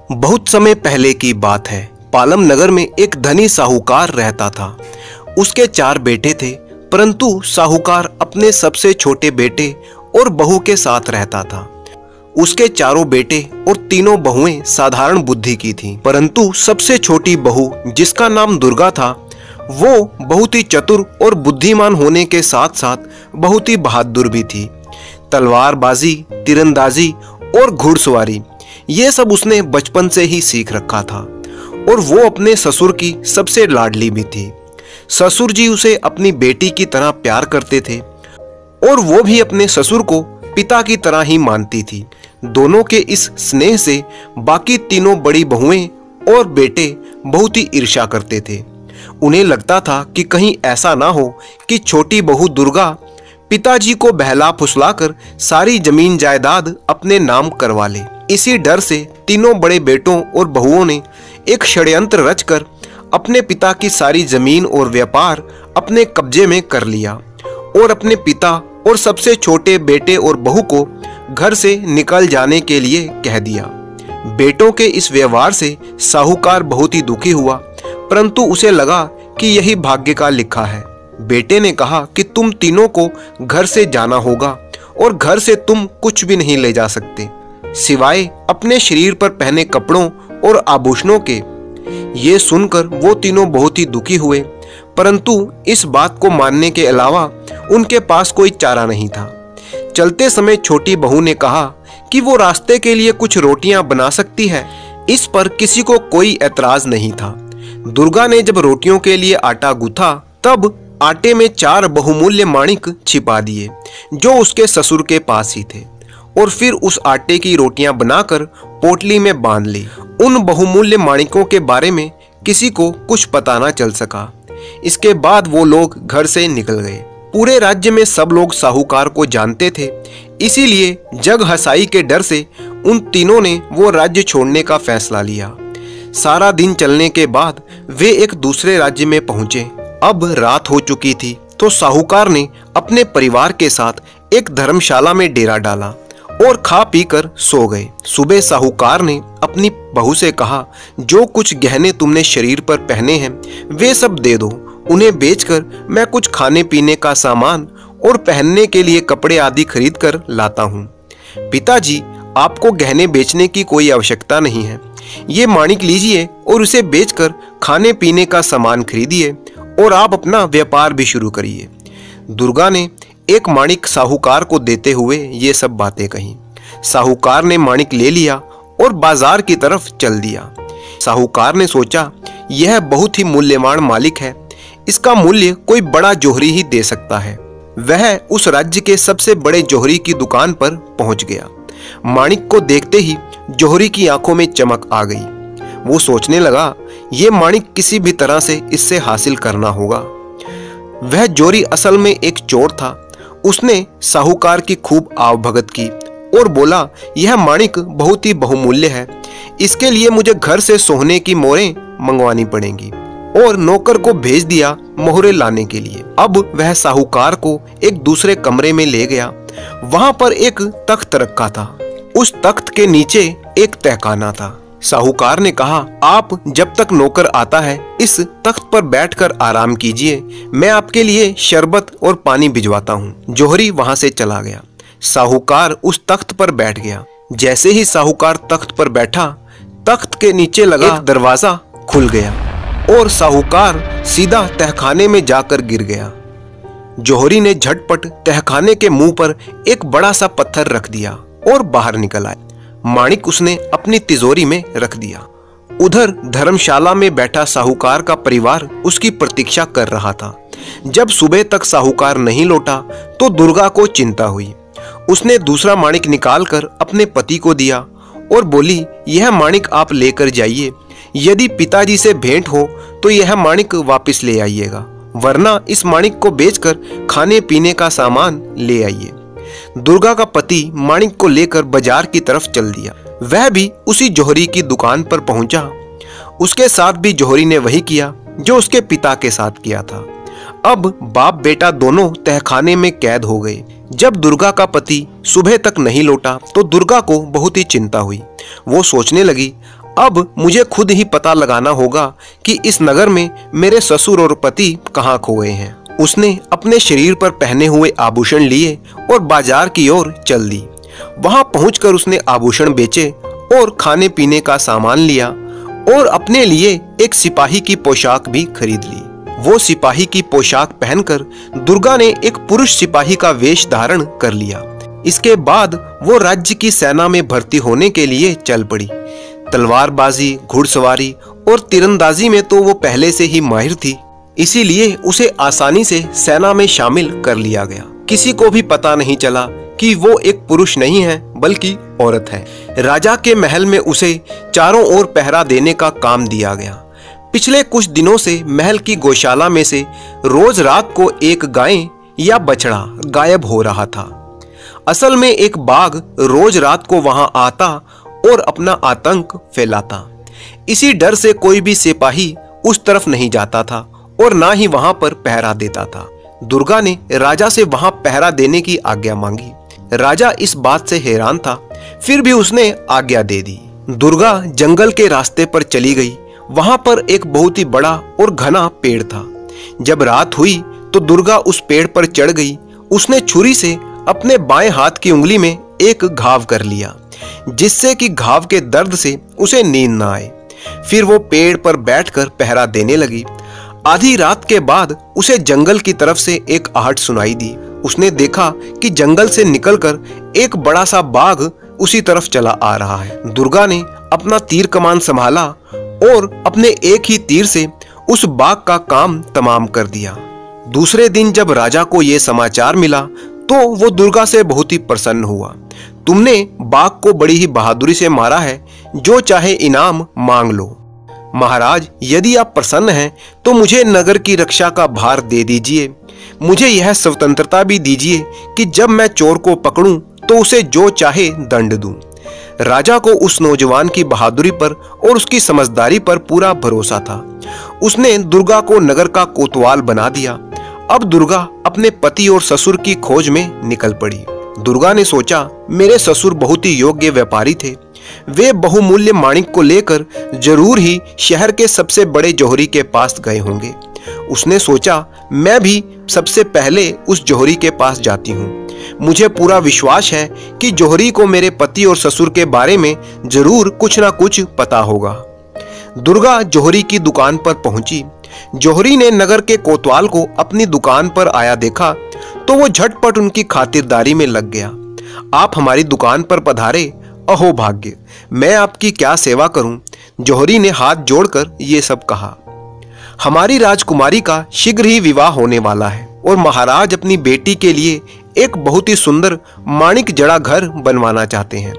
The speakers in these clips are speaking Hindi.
बहुत समय पहले की बात है। पालम नगर में एक धनी साहूकार रहता था। उसके 4 बेटे थे, परंतु साहूकार अपने सबसे छोटे बेटे और बहू के साथ रहता था। उसके चारों बेटे और तीनों बहुएं साधारण बुद्धि की थीं, परंतु सबसे छोटी बहू, जिसका नाम दुर्गा था, वो बहुत ही चतुर और बुद्धिमान होने के साथ साथ बहुत ही बहादुर भी थी। तलवारबाजी, तीरंदाजी और घुड़सवारी, ये सब उसने बचपन से ही सीख रखा था और वो अपने ससुर की सबसे लाडली भी थी। ससुर जी उसे अपनी बेटी की तरह प्यार करते थे और वो भी अपने ससुर को पिता की तरह ही मानती थी। दोनों के इस स्नेह से बाकी तीनों बड़ी बहुएं और बेटे बहुत ही ईर्ष्या करते थे। उन्हें लगता था कि कहीं ऐसा ना हो कि छोटी बहू दुर्गा पिताजी को बहला फुसलाकर सारी जमीन जायदाद अपने नाम करवा ले। इसी डर से तीनों बड़े बेटों और बहुओं ने एक षड्यंत्र रचकर अपने पिता की सारी जमीन और व्यापार अपने कब्जे में कर लिया और अपने पिता और सबसे छोटे बेटे और बहू को घर से निकल जाने के लिए कह दिया। बेटों के इस व्यवहार से साहूकार बहुत ही दुखी हुआ, परंतु उसे लगा कि यही भाग्य का लिखा है। बेटे ने कहा कि तुम तीनों को घर से जाना होगा और घर से तुम कुछ भी नहीं ले जा सकते सिवाय अपने शरीर पर पहने कपड़ों और आभूषणों के। ये सुनकर वो तीनों बहुत ही दुखी हुए, परंतु इस बात को मानने के अलावा उनके पास कोई चारा नहीं था। चलते समय छोटी बहू ने कहा कि वो रास्ते के लिए कुछ रोटियां बना सकती है। इस पर किसी को कोई ऐतराज नहीं था। दुर्गा ने जब रोटियों के लिए आटा गूथा, तब आटे में 4 बहुमूल्य माणिक छिपा दिए जो उसके ससुर के पास ही थे, और फिर उस आटे की रोटियां बनाकर पोटली में बांध ली। उन बहुमूल्य माणिकों के बारे में किसी को कुछ पता ना चल सका। इसके बाद वो लोग घर से निकल गए। पूरे राज्य में सब लोग साहूकार को जानते थे, इसीलिए जग हसाई के डर से उन तीनों ने वो राज्य छोड़ने का फैसला लिया। सारा दिन चलने के बाद वे एक दूसरे राज्य में पहुंचे। अब रात हो चुकी थी तो साहूकार ने अपने परिवार के साथ एक धर्मशाला में डेरा डाला और खा पी कर सो गए। सुबह साहूकार ने अपनी बहू से कहा, जो कुछ गहने तुमने शरीर पर पहने हैं वे सब दे दो। उन्हें बेचकर मैं कुछ खाने पीने का सामान और पहनने के लिए कपड़े आदि खरीद कर लाता हूँ। पिताजी, आपको गहने बेचने की कोई आवश्यकता नहीं है। ये माणिक लीजिए और उसे बेचकर खाने पीने का सामान खरीदिए और आप अपना व्यापार भी शुरू करिए। दुर्गा ने एक माणिक साहूकार को देते हुए ये सब बातें कही। साहूकार ने माणिक ले लिया और बाजार की तरफ चल दिया। साहूकार ने सोचा, यह बहुत ही मूल्यवान मालिक है, इसका मूल्य कोई बड़ा जौहरी ही दे सकता है। वह उस राज्य के सबसे बड़े जौहरी की दुकान पर पहुंच गया। माणिक को देखते ही जौहरी की आंखों में चमक आ गई। वो सोचने लगा, ये माणिक किसी भी तरह से इससे हासिल करना होगा। वह जौहरी असल में एक चोर था। उसने साहूकार की खूब आवभगत की और बोला, यह माणिक बहुत ही बहुमूल्य है, इसके लिए मुझे घर से सोने की मोहरें मंगवानी पड़ेंगी, और नौकर को भेज दिया मोहरें लाने के लिए। अब वह साहूकार को एक दूसरे कमरे में ले गया। वहां पर एक तख्त रखा था। उस तख्त के नीचे एक तहखाना था। साहूकार ने कहा, आप जब तक नौकर आता है इस तख्त पर बैठकर आराम कीजिए, मैं आपके लिए शरबत और पानी भिजवाता हूँ। जौहरी वहां से चला गया। साहूकार उस तख्त पर बैठ गया। जैसे ही साहूकार तख्त पर बैठा, तख्त के नीचे लगा एक दरवाजा खुल गया और साहूकार सीधा तहखाने में जाकर गिर गया। जौहरी ने झटपट तहखाने के मुंह पर एक बड़ा सा पत्थर रख दिया और बाहर निकल आया। माणिक उसने अपनी तिजोरी में रख दिया। उधर धर्मशाला में बैठा साहूकार का परिवार उसकी प्रतीक्षा कर रहा था। जब सुबह तक साहूकार नहीं लौटा तो दुर्गा को चिंता हुई। उसने दूसरा माणिक निकालकर अपने पति को दिया और बोली, यह माणिक आप लेकर जाइए। यदि पिताजी से भेंट हो तो यह माणिक वापस ले आइएगा, वरना इस माणिक को बेचकर खाने पीने का सामान ले आइए। दुर्गा का पति माणिक को लेकर बाजार की तरफ चल दिया। वह भी उसी जौहरी की दुकान पर पहुंचा। उसके साथ भी जौहरी ने वही किया जो उसके पिता के साथ किया था। अब बाप बेटा दोनों तहखाने में कैद हो गए। जब दुर्गा का पति सुबह तक नहीं लौटा तो दुर्गा को बहुत ही चिंता हुई। वो सोचने लगी, अब मुझे खुद ही पता लगाना होगा कि इस नगर में मेरे ससुर और पति कहाँ खोए हैं। उसने अपने शरीर पर पहने हुए आभूषण लिए और बाजार की ओर चल दी। वहां पहुंचकर उसने आभूषण बेचे और खाने पीने का सामान लिया और अपने लिए एक सिपाही की पोशाक भी खरीद ली। वो सिपाही की पोशाक पहनकर दुर्गा ने एक पुरुष सिपाही का वेश धारण कर लिया। इसके बाद वो राज्य की सेना में भर्ती होने के लिए चल पड़ी। तलवारबाजी, घुड़सवारी और तीरंदाजी में तो वो पहले से ही माहिर थी, इसीलिए उसे आसानी से सेना में शामिल कर लिया गया। किसी को भी पता नहीं चला कि वो एक पुरुष नहीं है बल्कि औरत है। राजा के महल में उसे चारों ओर पहरा देने का काम दिया गया। पिछले कुछ दिनों से महल की गौशाला में से रोज रात को एक गाय या बछड़ा गायब हो रहा था। असल में एक बाघ रोज रात को वहां आता और अपना आतंक फैलाता। इसी डर से कोई भी सिपाही उस तरफ नहीं जाता था और ना ही वहां पर पहरा देता था। दुर्गा ने राजा से वहां पहरा देने की आज्ञा मांगी। राजा इस बात से हैरान था, फिर भी उसने आज्ञा दे दी। दुर्गा जंगल के रास्ते पर चली गई। वहां पर एक बहुत ही बड़ा और घना पेड़ था। जब रात हुई तो दुर्गा उस पेड़ पर चढ़ गई। उसने छुरी से अपने बाएं हाथ की उंगली में एक घाव कर लिया, जिससे कि घाव के दर्द से उसे नींद न आए। फिर वो पेड़ पर बैठकर पहरा देने लगी। आधी रात के बाद उसे जंगल की तरफ से एक आहट सुनाई दी। उसने देखा कि जंगल से निकलकर एक बड़ा सा बाघ उसी तरफ चला आ रहा है। दुर्गा ने अपना तीर कमान संभाला और अपने एक ही तीर से उस बाघ का काम तमाम कर दिया। दूसरे दिन जब राजा को यह समाचार मिला तो वो दुर्गा से बहुत ही प्रसन्न हुआ। तुमने बाघ को बड़ी ही बहादुरी से मारा है, जो चाहे इनाम मांग लो। महाराज, यदि आप प्रसन्न हैं तो मुझे नगर की रक्षा का भार दे दीजिए। मुझे यह स्वतंत्रता भी दीजिए कि जब मैं चोर को पकड़ूं तो उसे जो चाहे दंड दूं। राजा को उस नौजवान की बहादुरी पर और उसकी समझदारी पर पूरा भरोसा था। उसने दुर्गा को नगर का कोतवाल बना दिया। अब दुर्गा अपने पति और ससुर की खोज में निकल पड़ी। दुर्गा ने सोचा, मेरे ससुर बहुत ही योग्य व्यापारी थे। वे बहुमूल्य माणिक को लेकर जरूर ही शहर के सबसे बड़े जौहरी के पास गए होंगे। उसने सोचा, मैं भी सबसे पहले उस जौहरी के पास जाती हूँ। मुझे पूरा विश्वास है कि जौहरी को मेरे पति और ससुर के बारे में जरूर कुछ ना कुछ पता होगा। दुर्गा जौहरी की दुकान पर पहुंची। जौहरी ने नगर के कोतवाल को अपनी दुकान पर आया देखा तो वो झटपट उनकी खातिरदारी में लग गया। आप हमारी दुकान पर पधारे, अहो भाग्य, मैं आपकी क्या सेवा करूं? जौहरी ने हाथ जोड़कर ये सब कहा। हमारी राजकुमारी का शीघ्र ही विवाह होने वाला है और महाराज अपनी बेटी के लिए एक बहुत ही सुंदर माणिक जड़ा घर बनवाना चाहते हैं।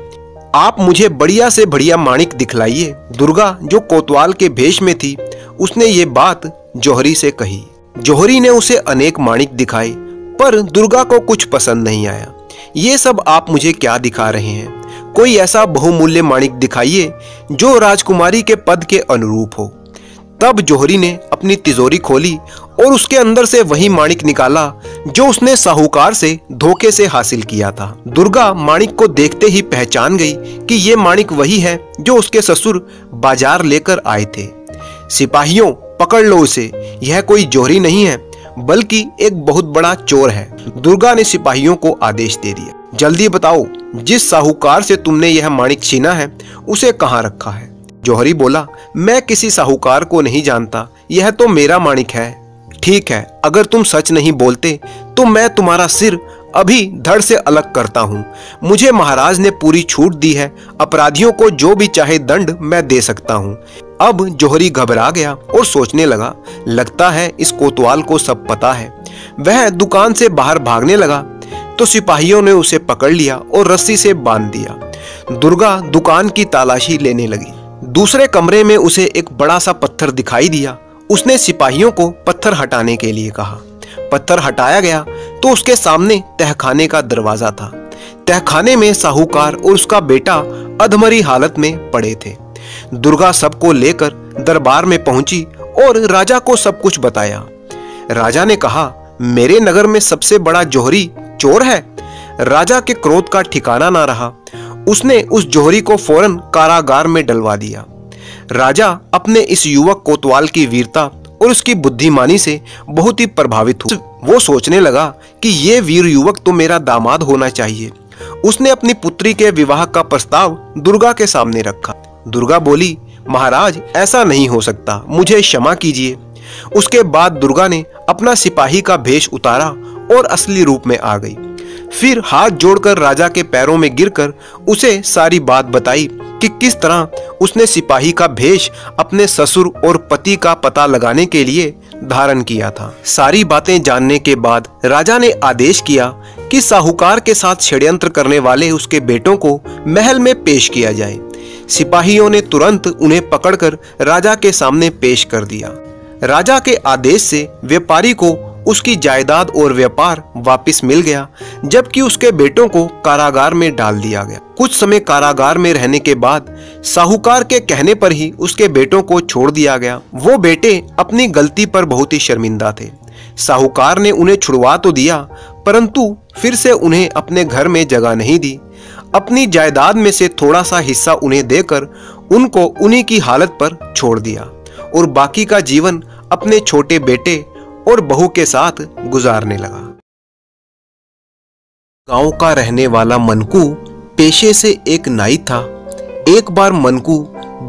आप मुझे बढ़िया से बढ़िया माणिक दिखलाइए। दुर्गा, जो कोतवाल के भेष में थी, उसने ये बात जौहरी से कही। जौहरी ने उसे अनेक माणिक दिखाए, पर दुर्गा को कुछ पसंद नहीं आया। ये सब आप मुझे क्या दिखा रहे हैं? कोई ऐसा बहुमूल्य माणिक दिखाइए जो राजकुमारी के पद के अनुरूप हो। तब जौहरी ने अपनी तिजोरी खोली और उसके अंदर से वही माणिक निकाला जो उसने साहूकार से धोखे से हासिल किया था। दुर्गा माणिक को देखते ही पहचान गई कि ये माणिक वही है जो उसके ससुर बाजार लेकर आए थे। सिपाहियों, पकड़ लो उसे, यह कोई जौहरी नहीं है बल्कि एक बहुत बड़ा चोर है। दुर्गा ने सिपाहियों को आदेश दे दिया, जल्दी बताओ, जिस साहूकार से तुमने यह माणिक छीना है उसे कहाँ रखा है? जौहरी बोला, मैं किसी साहूकार को नहीं जानता, यह तो मेरा माणिक है। ठीक है, अगर तुम सच नहीं बोलते तो मैं तुम्हारा सिर अभी धड़ से अलग करता हूँ। मुझे महाराज ने पूरी छूट दी है, अपराधियों को जो भी चाहे दंड मैं दे सकता हूँ। अब जौहरी घबरा गया और सोचने लगा, लगता है इस कोतवाल को सब पता है। वह दुकान से बाहर भागने लगा तो सिपाहियों ने उसे पकड़ लिया और रस्सी से बांध दिया। दुर्गा दुकान की तलाशी लेने लगी। दूसरे कमरे में उसे एक बड़ा सा पत्थर दिखाई दिया। उसने सिपाहियों को पत्थर हटाने के लिए कहा। पत्थर हटाया गया तो उसके सामने तहखाने का दरवाजा था। तहखाने में साहूकार और उसका बेटा अधमरी हालत में पड़े थे। दुर्गा सबको लेकर दरबार में पहुंची और राजा को सब कुछ बताया। राजा ने कहा, मेरे नगर में सबसे बड़ा जौहरी चोर है। राजा के क्रोध का ठिकाना ना रहा। उसने उस जौहरी को फौरन कारागार में डलवा दिया। राजा अपने इस युवक कोतवाल की वीरता और उसकी बुद्धिमानी से बहुत ही प्रभावित हुआ। वो सोचने लगा कि ये वीर युवक तो मेरा दामाद होना चाहिए। उसने अपनी पुत्री के विवाह का प्रस्ताव दुर्गा के सामने रखा। दुर्गा बोली, महाराज ऐसा नहीं हो सकता, मुझे क्षमा कीजिए। उसके बाद दुर्गा ने अपना सिपाही का भेष उतारा और असली रूप में आ गई। फिर हाथ जोड़कर राजा के पैरों में गिरकर उसे सारी बात बताई कि किस तरह उसने सिपाही का भेष अपने ससुर और पति का पता लगाने के लिए धारण किया था। सारी बातें जानने के बाद राजा ने आदेश किया कि साहूकार के साथ षड्यंत्र करने वाले उसके बेटों को महल में पेश किया जाए। सिपाहियों ने तुरंत उन्हें पकड़कर राजा के सामने पेश कर दिया। राजा के आदेश से व्यापारी को उसकी जायदाद और व्यापार वापस मिल गया, जबकि उसके बेटों को कारागार में डाल दिया गया। कुछ समय कारागार में रहने के बाद साहूकार के कहने पर ही उसके बेटों को छोड़ दिया गया। वो बेटे अपनी गलती पर बहुत ही शर्मिंदा थे। साहूकार ने उन्हें छुड़वा तो दिया, परंतु फिर से उन्हें अपने घर में जगह नहीं दी। अपनी जायदाद में से थोड़ा सा हिस्सा उन्हें देकर उनको उन्हीं की हालत पर छोड़ दिया और बाकी का जीवन अपने छोटे बेटे और बहू के साथ गुजारने लगा। गांव का रहने वाला मनकू पेशे से एक नाई था। एक बार मनकू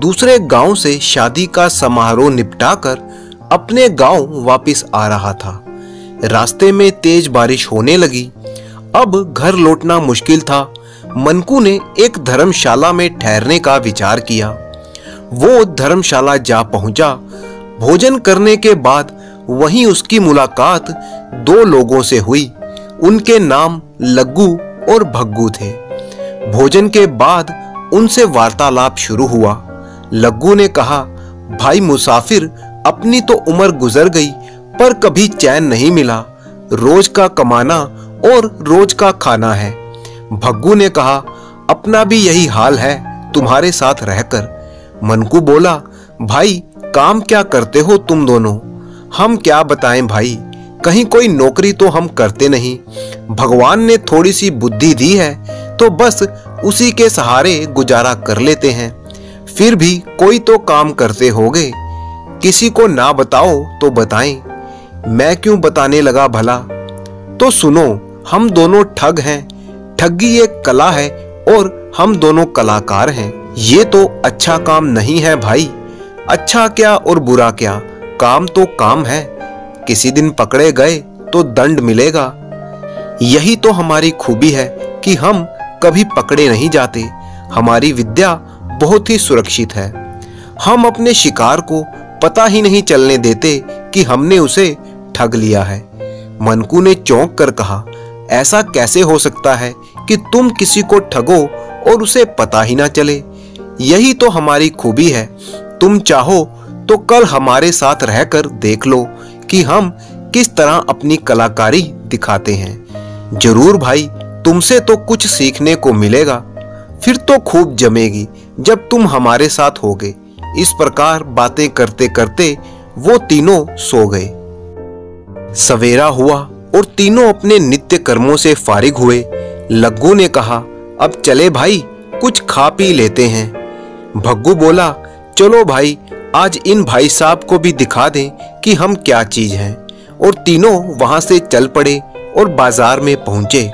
दूसरे गांव से शादी का समारोह निपटाकर अपने गांव वापस आ रहा था। रास्ते में तेज बारिश होने लगी। अब घर लौटना मुश्किल था। मनकू ने एक धर्मशाला में ठहरने का विचार किया। वो धर्मशाला जा पहुंचा। भोजन करने के बाद वहीं उसकी मुलाकात दो लोगों से हुई। उनके नाम लग्गू और भग्गू थे। भोजन के बाद उनसे वार्तालाप शुरू हुआ। लग्गू ने कहा, भाई मुसाफिर, अपनी तो उम्र गुजर गई पर कभी चैन नहीं मिला। रोज का कमाना और रोज का खाना है। भग्गू ने कहा, अपना भी यही हाल है तुम्हारे साथ रहकर। मनकू बोला, भाई काम क्या करते हो तुम दोनों? हम क्या बताएं भाई, कहीं कोई नौकरी तो हम करते नहीं। भगवान ने थोड़ी सी बुद्धि दी है तो बस उसी के सहारे गुजारा कर लेते हैं। फिर भी कोई तो काम करते होगे। किसी को ना बताओ तो बताएं। मैं क्यों बताने लगा भला? तो सुनो, हम दोनों ठग हैं। ठगी एक कला है और हम दोनों कलाकार हैं। ये तो अच्छा काम नहीं है भाई। अच्छा क्या और बुरा क्या, काम तो काम है। किसी दिन पकड़े गए तो दंड मिलेगा। यही तो हमारी खूबी है कि हम कभी पकड़े नहीं जाते। हमारी विद्या बहुत ही सुरक्षित है। हम अपने शिकार को पता ही नहीं चलने देते कि हमने उसे ठग लिया है। मनकू ने चौंक कर कहा, ऐसा कैसे हो सकता है कि तुम किसी को ठगो और उसे पता ही ना चले? यही तो हमारी खूबी है। तुम चाहो तो कल हमारे साथ रहकर देख लो कि हम किस तरह अपनी कलाकारी दिखाते हैं। जरूर भाई, तुमसे तो कुछ सीखने को मिलेगा। फिर तो खूब जमेगी जब तुम हमारे साथ होगे। इस प्रकार बातें करते करते वो तीनों सो गए। सवेरा हुआ और तीनों अपने नित्य कर्मों से फारिग हुए। लग्गू ने कहा, अब चले भाई, कुछ खा पी लेते हैं। भग्गू बोला, चलो भाई, आज इन भाई साहब को भी दिखा दें कि हम क्या चीज हैं। और तीनों वहां से चल पड़े और बाजार में पहुंचे।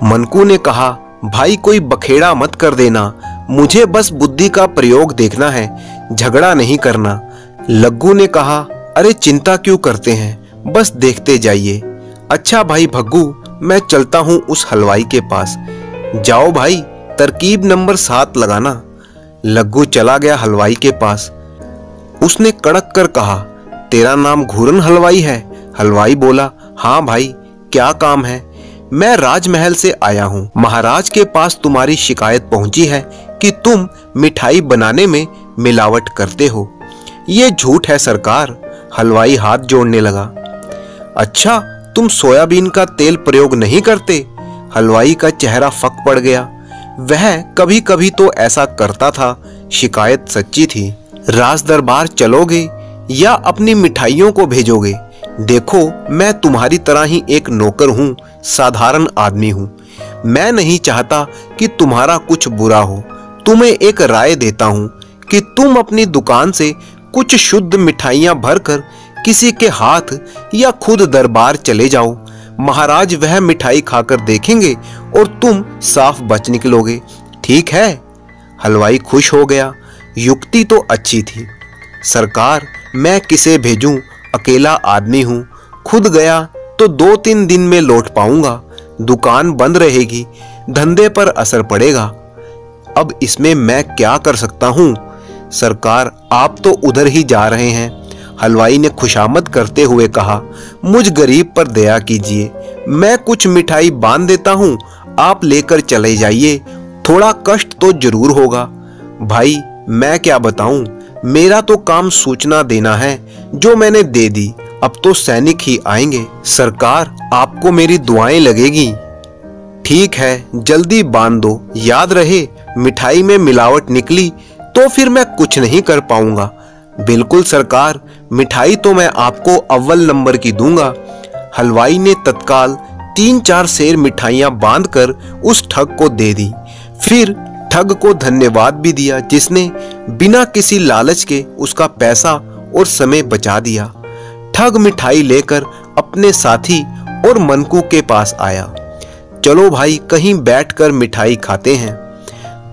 मनकू ने कहा, भाई कोई बखेड़ा मत कर देना, मुझे बस बुद्धि का प्रयोग देखना है, झगड़ा नहीं करना। लग्गू ने कहा, अरे चिंता क्यों करते हैं, बस देखते जाइए। अच्छा भाई भग्गू, मैं चलता हूँ उस हलवाई के पास। जाओ भाई, तरकीब नंबर 7 लगाना। लग्गू चला गया हलवाई के पास। उसने कड़क कर कहा, तेरा नाम घूरन हलवाई है? हलवाई बोला, हाँ भाई, क्या काम है? मैं राजमहल से आया हूँ। महाराज के पास तुम्हारी शिकायत पहुंची है कि तुम मिठाई बनाने में मिलावट करते हो। ये झूठ है सरकार। हलवाई हाथ जोड़ने लगा। अच्छा, तुम सोयाबीन का तेल प्रयोग नहीं करते? हलवाई का चेहरा फक पड़ गया। वह कभी कभी तो ऐसा करता था। शिकायत सच्ची थी। राज दरबार चलोगे या अपनी मिठाइयों को भेजोगे? देखो, मैं तुम्हारी तरह ही एक नौकर हूँ, साधारण आदमी हूँ। मैं नहीं चाहता कि तुम्हारा कुछ बुरा हो। तुम्हें एक राय देता हूँ कि तुम अपनी दुकान से कुछ शुद्ध मिठाइयां भरकर किसी के हाथ या खुद दरबार चले जाओ। महाराज वह मिठाई खाकर देखेंगे और तुम साफ बच निकलोगे। ठीक है? हलवाई खुश हो गया। युक्ति तो अच्छी थी। सरकार, मैं किसे भेजूं? अकेला आदमी हूं। खुद गया तो 2-3 दिन में लौट पाऊंगा। दुकान बंद रहेगी, धंधे पर असर पड़ेगा। अब इसमें मैं क्या कर सकता हूं? सरकार, आप तो उधर ही जा रहे हैं। हलवाई ने खुशामद करते हुए कहा, मुझ गरीब पर दया कीजिए। मैं कुछ मिठाई बांध देता हूं, आप लेकर चले जाइए। थोड़ा कष्ट तो जरूर होगा। भाई, मैं क्या बताऊं, मेरा तो काम सूचना देना है, जो मैंने दे दी। अब तो सैनिक ही आएंगे। सरकार, आपको मेरी दुआएं लगेगी। ठीक है, जल्दी बांध दो। याद रहे, मिठाई में मिलावट निकली तो फिर मैं कुछ नहीं कर पाऊंगा। बिल्कुल सरकार, मिठाई तो मैं आपको अव्वल नंबर की दूंगा। हलवाई ने तत्काल 3-4 सेर मिठाइयां बांधकर उस ठग को दे दी। फिर ठग को धन्यवाद भी दिया, जिसने बिना किसी लालच के उसका पैसा और समय बचा दिया। ठग मिठाई लेकर अपने साथी और मनकू के पास आया। चलो भाई, कहीं बैठकर मिठाई खाते हैं।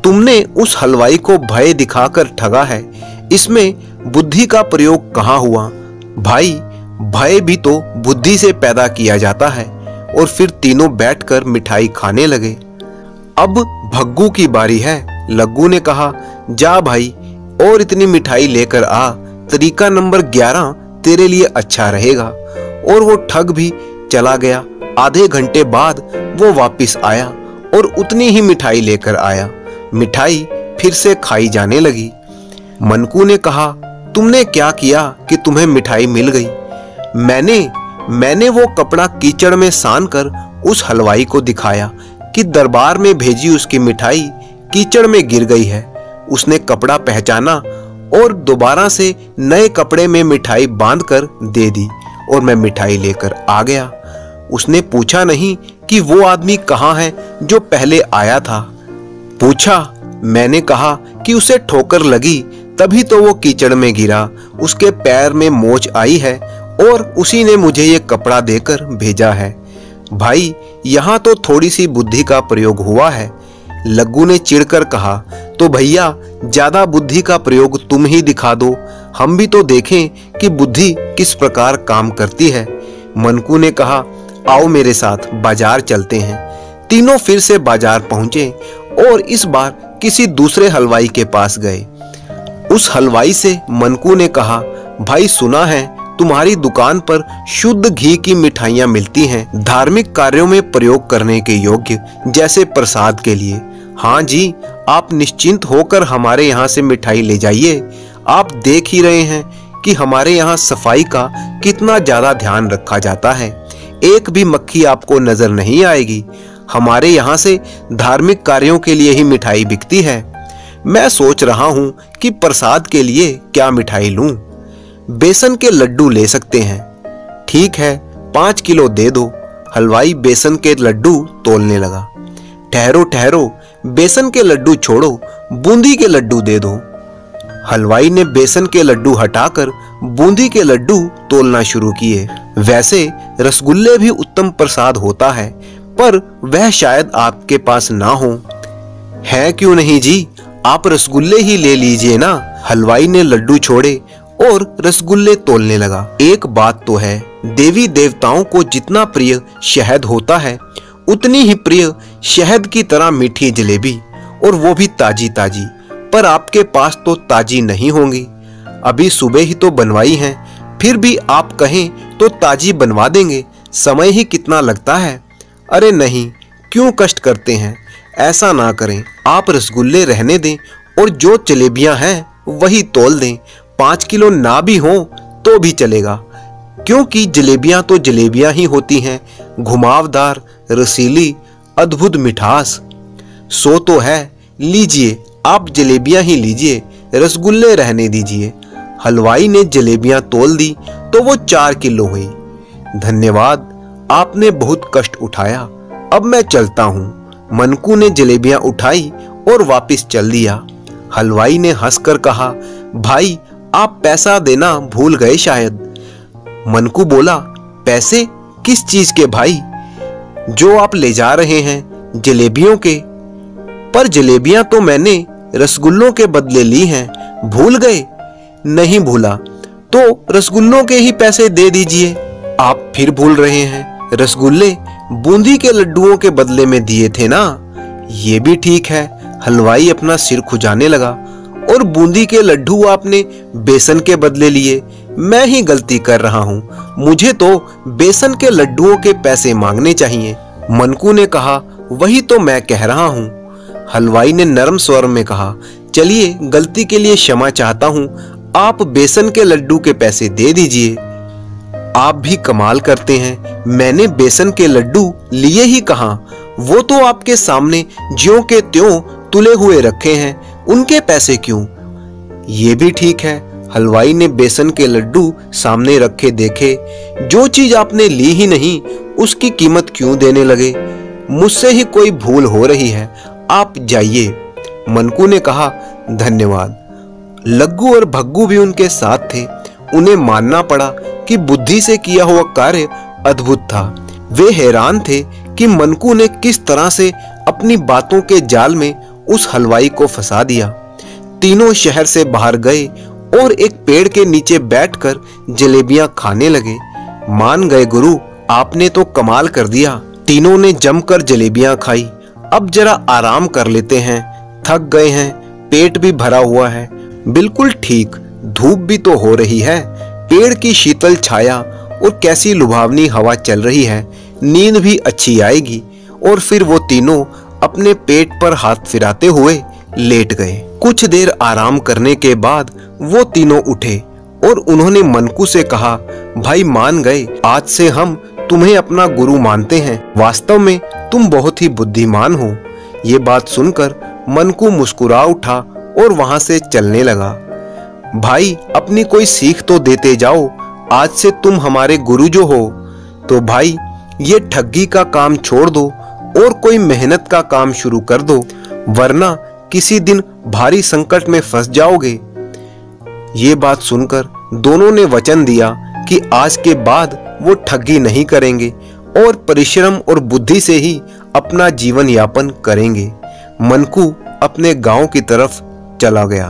तुमने उस हलवाई को भय दिखाकर ठगा है, इसमें बुद्धि का प्रयोग कहाँ हुआ? भाई, भय भी तो बुद्धि से पैदा किया जाता है। और फिर तीनों बैठकर मिठाई खाने लगे। अब भग्गू की बारी है। लग्गू ने कहा, जा भाई और इतनी मिठाई लेकर आ। तरीका नंबर 11 तेरे लिए अच्छा रहेगा। और वो ठग भी चला गया। आधे घंटे बाद वो वापस आया और उतनी ही मिठाई लेकर आया। मिठाई फिर से खाई जाने लगी। मनकू ने कहा, तुमने क्या किया कि तुम्हें मिठाई मिल गई? मैंने वो कपड़ा कीचड़ में सान कर उस हलवाई को दिखाया कि दरबार में भेजी उसकी मिठाई कीचड़ में गिर गई है। उसने कपड़ा पहचाना और दोबारा से नए कपड़े में मिठाई बांधकर दे दी और मैं मिठाई लेकर आ गया। उसने पूछा नहीं कि वो आदमी कहाँ है जो पहले आया था। पूछा, मैंने कहा कि उसे ठोकर लगी, तभी तो वो कीचड़ में गिरा। उसके पैर में मोच आई है और उसी ने मुझे ये कपड़ा देकर भेजा है। भाई, यहाँ तो थोड़ी सी बुद्धि का प्रयोग हुआ है। लग्गू ने चिढ़कर कहा, तो भैया ज्यादा बुद्धि का प्रयोग तुम ही दिखा दो, हम भी तो देखें कि बुद्धि किस प्रकार काम करती है। मनकू ने कहा, आओ मेरे साथ बाजार चलते हैं। तीनों फिर से बाजार पहुंचे और इस बार किसी दूसरे हलवाई के पास गए। उस हलवाई से मनकू ने कहा, भाई सुना है तुम्हारी दुकान पर शुद्ध घी की मिठाइयां मिलती हैं, धार्मिक कार्यों में प्रयोग करने के योग्य, जैसे प्रसाद के लिए। हाँ जी, आप निश्चिंत होकर हमारे यहाँ से मिठाई ले जाइए। आप देख ही रहे हैं कि हमारे यहाँ सफाई का कितना ज्यादा ध्यान रखा जाता है। एक भी मक्खी आपको नजर नहीं आएगी। हमारे यहाँ से धार्मिक कार्यों के लिए ही मिठाई बिकती है। मैं सोच रहा हूँ कि प्रसाद के लिए क्या मिठाई लूं। बेसन के लड्डू ले सकते हैं। ठीक है, 5 किलो दे दो। हलवाई बेसन के लड्डू तोलने लगा। ठहरो ठहरो, बेसन के लड्डू छोड़ो, बूंदी के लड्डू दे दो। हलवाई ने बेसन के लड्डू हटाकर बूंदी के लड्डू तोलना शुरू किए। वैसे रसगुल्ले भी उत्तम प्रसाद होता है, पर वह शायद आपके पास ना हो। है क्यों नहीं जी, आप रसगुल्ले ही ले लीजिए ना। हलवाई ने लड्डू छोड़े और रसगुल्ले तोलने लगा। एक बात तो है, देवी देवताओं को जितना प्रिय शहद होता है, उतनी ही प्रिय शहद की तरह मीठी जलेबी, और वो भी ताजी ताजी। पर आपके पास तो ताजी नहीं होंगी, अभी सुबह ही तो बनवाई हैं। फिर भी आप कहें तो ताजी बनवा देंगे, समय ही कितना लगता है। अरे नहीं, क्यों कष्ट करते हैं, ऐसा ना करें। आप रसगुल्ले रहने दें और जो जलेबियां हैं वही तोल दें। 5 किलो ना भी हो तो भी चलेगा, क्योंकि जलेबियां तो जलेबियां ही होती हैं, घुमावदार, रसीली, अद्भुत मिठास। सो तो है, लीजिए, आप जलेबियां ही लीजिए, रसगुल्ले रहने दीजिए। हलवाई ने जलेबियां तोल दी तो वो 4 किलो हुई। धन्यवाद, आपने बहुत कष्ट उठाया, अब मैं चलता हूँ। मनकू ने जलेबियां उठाई और वापस चल दिया। हलवाई ने हंसकर कहा, भाई आप पैसा देना भूल गए शायद। मनकू बोला, पैसे किस चीज के भाई? जो आप ले जा रहे हैं जलेबियों के। पर जलेबियां तो मैंने रसगुल्लों के बदले ली हैं, भूल गए? नहीं भूला तो रसगुल्लों के ही पैसे दे दीजिए। आप फिर भूल रहे हैं, रसगुल्ले बूंदी के लड्डुओं के बदले में दिए थे ना। ये भी ठीक है। हलवाई अपना सिर खुजाने लगा, और बूंदी के लड्डू आपने बेसन के बदले लिए। मैं ही गलती कर रहा हूँ, मुझे तो बेसन के लड्डुओं के पैसे मांगने चाहिए। मनकू ने कहा, वही तो मैं कह रहा हूँ। हलवाई ने नरम स्वर में कहा, चलिए गलती के लिए क्षमा चाहता हूँ, आप बेसन के लड्डू के पैसे दे दीजिए। आप भी कमाल करते हैं, मैंने बेसन के लड्डू लिए ही कहाँ, वो तो आपके सामने ज्यों के त्यों तुले हुए रखे हैं, उनके पैसे क्यों? ये भी ठीक है। हलवाई ने बेसन के लड्डू सामने रखे देखे, जो चीज आपने ली ही नहीं उसकी कीमत क्यों देने लगे? मुझसे ही कोई भूल हो रही है, आप जाइए। मनकू ने कहा, धन्यवाद। लग्गू और भग्गू भी उनके साथ थे। उन्हें मानना पड़ा कि बुद्धि से किया हुआ कार्य अद्भुत था। वे हैरान थे कि मनकू ने किस तरह से अपनी बातों के जाल में उस हलवाई को फंसा दिया। तीनों शहर से बाहर गए और एक पेड़ के नीचे बैठकर जलेबियां खाने लगे। मान गए गुरु, आपने तो कमाल कर दिया। तीनों ने जमकर जलेबियां खाई। अब जरा आराम कर लेते हैं, थक गए हैं, पेट भी भरा हुआ है। बिल्कुल ठीक, धूप भी तो हो रही है, पेड़ की शीतल छाया और कैसी लुभावनी हवा चल रही है, नींद भी अच्छी आएगी। और फिर वो तीनों अपने पेट पर हाथ फिराते हुए लेट गए। कुछ देर आराम करने के बाद वो तीनों उठे और उन्होंने मनकू से कहा, भाई मान गए, आज से हम तुम्हें अपना गुरु मानते हैं। वास्तव में तुम बहुत ही बुद्धिमान हो। ये बात सुनकर मनकू मुस्कुरा उठा और वहां से चलने लगा। भाई अपनी कोई सीख तो देते जाओ, आज से तुम हमारे गुरु जो हो। तो भाई ये ठगी का काम छोड़ दो और कोई मेहनत का काम शुरू कर दो, वरना किसी दिन भारी संकट में फंस जाओगे। ये बात सुनकर दोनों ने वचन दिया कि आज के बाद वो ठगी नहीं करेंगे और परिश्रम और बुद्धि से ही अपना जीवन यापन करेंगे। मनकू अपने गांव की तरफ चला गया।